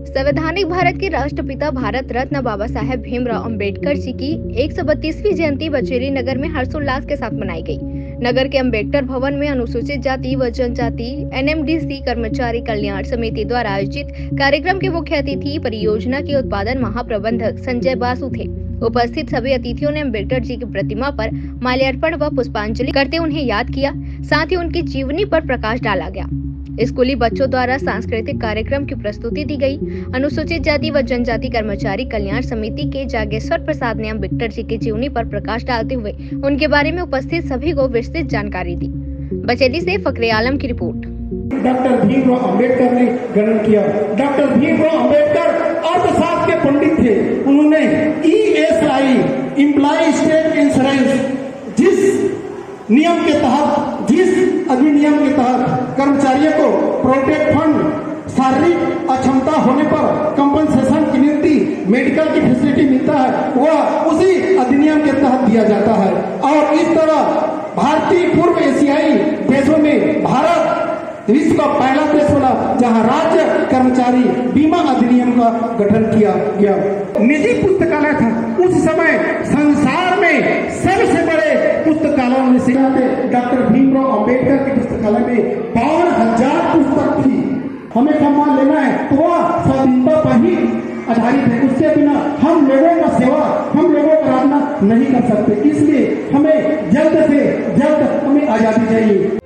संवैधानिक भारत के राष्ट्रपिता भारत रत्न बाबा साहेब भीमराव अंबेडकर जी की 132वीं जयंती बचेली नगर में हर्षोल्लास के साथ मनाई गई। नगर के अंबेडकर भवन में अनुसूचित जाति व जनजाति NMDC कर्मचारी कल्याण समिति द्वारा आयोजित कार्यक्रम के मुख्य अतिथि परियोजना के उत्पादन महाप्रबंधक संजय बासु थे। उपस्थित सभी अतिथियों ने अंबेडकर जी की प्रतिमा पर माल्यार्पण व पुष्पांजलि करते उन्हें याद किया। साथ ही उनकी जीवनी पर प्रकाश डाला गया। स्कूली बच्चों द्वारा सांस्कृतिक कार्यक्रम की प्रस्तुति दी गई। अनुसूचित जाति व जनजाति कर्मचारी कल्याण समिति के जागेश्वर प्रसाद ने अम्बेडकर जी की जीवनी पर प्रकाश डालते हुए उनके बारे में उपस्थित सभी को विस्तृत जानकारी दी। बचेली से फखरे आलम की रिपोर्ट। डॉक्टर भीमराव अंबेडकर ने ग्रहण किया। डॉक्टर भीमराव अंबेडकर अर्थशास्त्र के पंडित थे। उन्होंने ESI एम्प्लॉय स्टेट इंश्योरेंस नियम के तहत, जिस अधिनियम के तहत कर्मचारियों को प्रोटेक्ट फंड, शारीरिक अक्षमता होने पर कंपनसेशन की नीति, मेडिकल की फैसिलिटी मिलता है, वह उसी अधिनियम के तहत दिया जाता है। और इस तरह भारतीय पूर्व एशियाई देशों में भारत विश्व का पहला देश बना जहां राज्य कर्मचारी बीमा अधिनियम का गठन किया गया। निजी पुस्तकालय था उस समय संसार में सबसे बड़े पुस्तकालयों में से डॉक्टर भीमराव अंबेडकर के पुस्तकालय में 52,000 पुस्तक थी। हमें सम्मान लेना है तो वह स्वाधीनता पर ही आधारित है। उसके बिना हम लोगों का सेवा, हम लोगों का आराधना नहीं कर सकते। इसलिए हमें जल्द से जल्द हमें आजादी चाहिए।